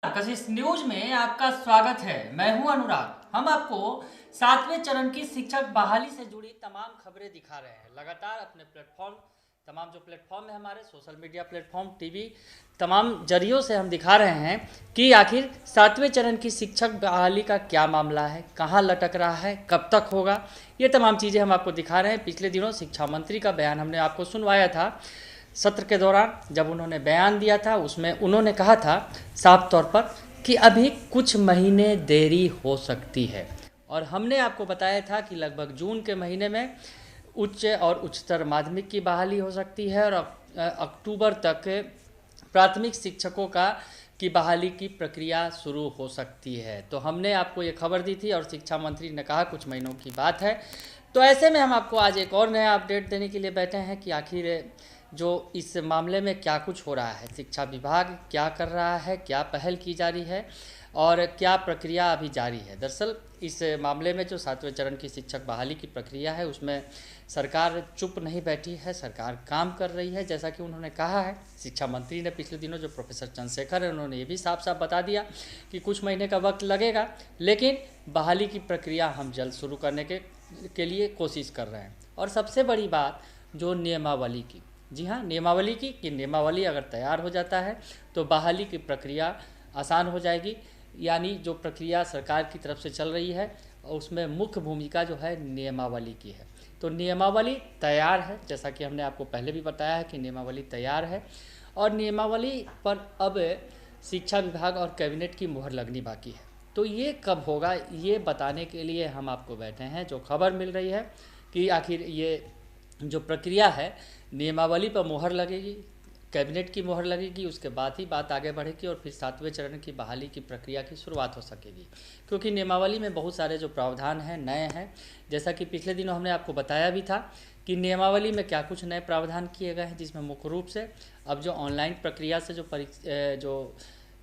कशिश news में आपका स्वागत है। मैं हूं अनुराग। हम आपको 7वें चरण की शिक्षक बहाली से जुड़ी तमाम खबरें दिखा रहे हैं। लगातार अपने प्लेटफॉर्म, तमाम जो प्लेटफॉर्म है हमारे सोशल मीडिया प्लेटफॉर्म, टीवी, तमाम जरियों से हम दिखा रहे हैं कि आखिर 7वें चरण की शिक्षक बहाली का क्या मामला है, कहां लटक रहा है, कब तक होगा, ये तमाम चीज़ें हम आपको दिखा रहे हैं। पिछले दिनों शिक्षा मंत्री का बयान हमने आपको सुनवाया था। सत्र के दौरान जब उन्होंने बयान दिया था, उसमें उन्होंने कहा था साफ तौर पर कि अभी कुछ महीने देरी हो सकती है। और हमने आपको बताया था कि लगभग जून के महीने में उच्च और उच्चतर माध्यमिक की बहाली हो सकती है और अक्टूबर तक प्राथमिक शिक्षकों की बहाली की प्रक्रिया शुरू हो सकती है। तो हमने आपको ये खबर दी थी और शिक्षा मंत्री ने कहा कुछ महीनों की बात है। तो ऐसे में हम आपको आज एक और नया अपडेट देने के लिए बैठे हैं कि आखिर जो इस मामले में क्या कुछ हो रहा है, शिक्षा विभाग क्या कर रहा है, क्या पहल की जा रही है और क्या प्रक्रिया अभी जारी है। दरअसल इस मामले में जो 7वें चरण की शिक्षक बहाली की प्रक्रिया है, उसमें सरकार चुप नहीं बैठी है, सरकार काम कर रही है। जैसा कि उन्होंने कहा है, शिक्षा मंत्री ने पिछले दिनों, जो प्रोफेसर चंद्रशेखर है, उन्होंने ये भी साफ साफ बता दिया कि कुछ महीने का वक्त लगेगा, लेकिन बहाली की प्रक्रिया हम जल्द शुरू करने के लिए कोशिश कर रहे हैं। और सबसे बड़ी बात जो नियमावली की, जी हाँ, नियमावली की, कि नियमावली अगर तैयार हो जाता है तो बहाली की प्रक्रिया आसान हो जाएगी। यानी जो प्रक्रिया सरकार की तरफ से चल रही है उसमें मुख्य भूमिका जो है नियमावली की है। तो नियमावली तैयार है, जैसा कि हमने आपको पहले भी बताया है कि नियमावली तैयार है और नियमावली पर अब शिक्षा विभाग और कैबिनेट की मुहर लगनी बाकी है। तो ये कब होगा, ये बताने के लिए हम आपको बैठे हैं। जो खबर मिल रही है कि आखिर ये जो प्रक्रिया है, नियमावली पर मुहर लगेगी, कैबिनेट की मुहर लगेगी, उसके बाद ही बात आगे बढ़ेगी और फिर 7वें चरण की बहाली की प्रक्रिया की शुरुआत हो सकेगी। क्योंकि नियमावली में बहुत सारे जो प्रावधान हैं नए हैं। जैसा कि पिछले दिनों हमने आपको बताया भी था कि नियमावली में क्या कुछ नए प्रावधान किए गए हैं, जिसमें मुख्य रूप से अब जो ऑनलाइन प्रक्रिया से जो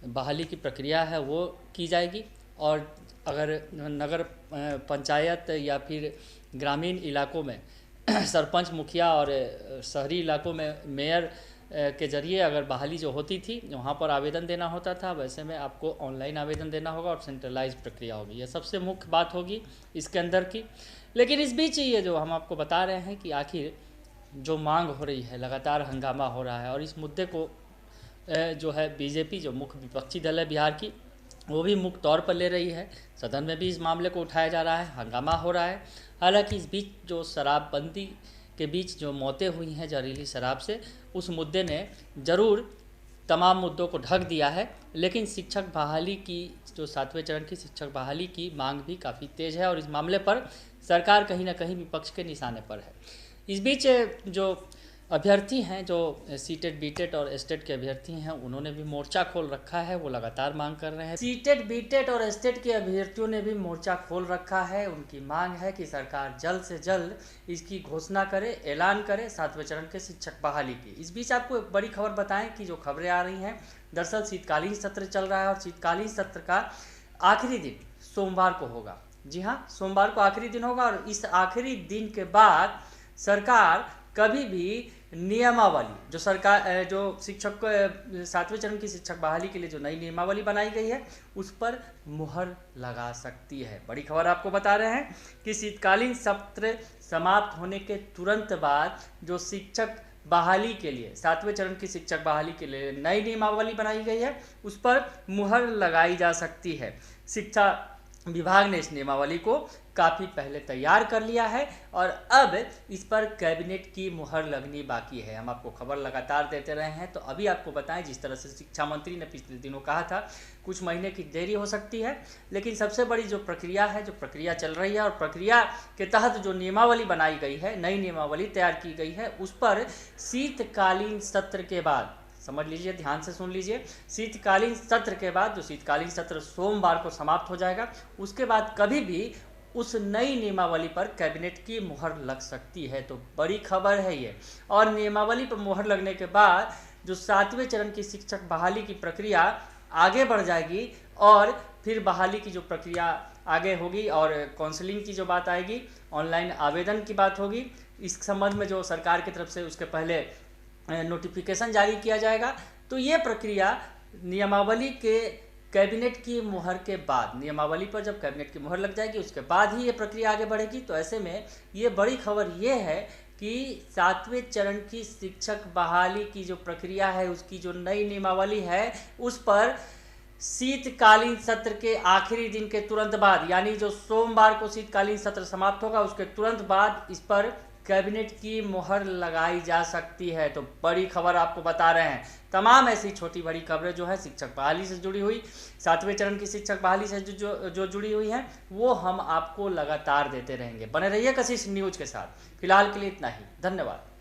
बहाली की प्रक्रिया है वो की जाएगी। और अगर नगर पंचायत या फिर ग्रामीण इलाकों में सरपंच, मुखिया और शहरी इलाकों में मेयर के ज़रिए अगर बहाली जो होती थी वहाँ पर आवेदन देना होता था, वैसे में आपको ऑनलाइन आवेदन देना होगा और सेंट्रलाइज प्रक्रिया होगी। यह सबसे मुख्य बात होगी इसके अंदर की। लेकिन इस बीच ये जो हम आपको बता रहे हैं कि आखिर जो मांग हो रही है, लगातार हंगामा हो रहा है और इस मुद्दे को जो है बीजेपी, जो मुख्य विपक्षी दल है बिहार की, वो भी मुख्य तौर पर ले रही है। सदन में भी इस मामले को उठाया जा रहा है, हंगामा हो रहा है। हालांकि इस बीच जो शराबबंदी के बीच जो मौतें हुई हैं जहरीली शराब से, उस मुद्दे ने ज़रूर तमाम मुद्दों को ढक दिया है। लेकिन शिक्षक बहाली की, जो 7वें चरण की शिक्षक बहाली की मांग भी काफ़ी तेज़ है और इस मामले पर सरकार कहीं ना कहीं विपक्ष के निशाने पर है। इस बीच जो अभ्यर्थी हैं, जो सीटेट, बीटेट और एस्टेट के अभ्यर्थी हैं, उन्होंने भी मोर्चा खोल रखा है। वो लगातार मांग कर रहे हैं। सीटेट, बीटेट और एस्टेट के अभ्यर्थियों ने भी मोर्चा खोल रखा है। उनकी मांग है कि सरकार जल्द से जल्द इसकी घोषणा करे, ऐलान करे 7वें चरण के शिक्षक बहाली की। इस बीच आपको एक बड़ी खबर बताएं कि जो खबरें आ रही हैं, दरअसल शीतकालीन सत्र चल रहा है और शीतकालीन सत्र का आखिरी दिन सोमवार को होगा। जी हाँ, सोमवार को आखिरी दिन होगा और इस आखिरी दिन के बाद सरकार कभी भी नियमावली, जो सरकार जो शिक्षक 7वें चरण की शिक्षक बहाली के लिए जो नई नियमावली बनाई गई है, उस पर मुहर लगा सकती है। बड़ी खबर आपको बता रहे हैं कि शीतकालीन सत्र समाप्त होने के तुरंत बाद जो शिक्षक बहाली के लिए, 7वें चरण की शिक्षक बहाली के लिए नई नियमावली बनाई गई है, उस पर मुहर लगाई जा सकती है। शिक्षा विभाग ने इस नियमावली को काफ़ी पहले तैयार कर लिया है और अब इस पर कैबिनेट की मुहर लगनी बाकी है। हम आपको खबर लगातार देते रहे हैं। तो अभी आपको बताएं, जिस तरह से शिक्षा मंत्री ने पिछले दिनों कहा था कुछ महीने की देरी हो सकती है, लेकिन सबसे बड़ी जो प्रक्रिया है, जो प्रक्रिया चल रही है और प्रक्रिया के तहत जो नियमावली बनाई गई है, नई नियमावली तैयार की गई है, उस पर शीतकालीन सत्र के बाद, समझ लीजिए, ध्यान से सुन लीजिए, शीतकालीन सत्र के बाद, जो शीतकालीन सत्र सोमवार को समाप्त हो जाएगा, उसके बाद कभी भी उस नई नियमावली पर कैबिनेट की मुहर लग सकती है। तो बड़ी खबर है ये। और नियमावली पर मुहर लगने के बाद जो 7वें चरण की शिक्षक बहाली की प्रक्रिया आगे बढ़ जाएगी और फिर बहाली की जो प्रक्रिया आगे होगी और काउंसलिंग की जो बात आएगी, ऑनलाइन आवेदन की बात होगी। इस संबंध में जो सरकार की तरफ से उसके पहले नोटिफिकेशन जारी किया जाएगा। तो ये प्रक्रिया नियमावली के कैबिनेट की मुहर के बाद, नियमावली पर जब कैबिनेट की मुहर लग जाएगी उसके बाद ही ये प्रक्रिया आगे बढ़ेगी। तो ऐसे में ये बड़ी खबर ये है कि 7वें चरण की शिक्षक बहाली की जो प्रक्रिया है, उसकी जो नई नियमावली है, उस पर शीतकालीन सत्र के आखिरी दिन के तुरंत बाद, यानी जो सोमवार को शीतकालीन सत्र समाप्त होगा उसके तुरंत बाद इस पर कैबिनेट की मुहर लगाई जा सकती है। तो बड़ी खबर आपको बता रहे हैं। तमाम ऐसी छोटी बड़ी खबरें जो है शिक्षक बहाली से जुड़ी हुई, 7वें चरण की शिक्षक बहाली से जो जुड़ी हुई हैं, वो हम आपको लगातार देते रहेंगे। बने रहिए कशिश न्यूज के साथ। फिलहाल के लिए इतना ही, धन्यवाद।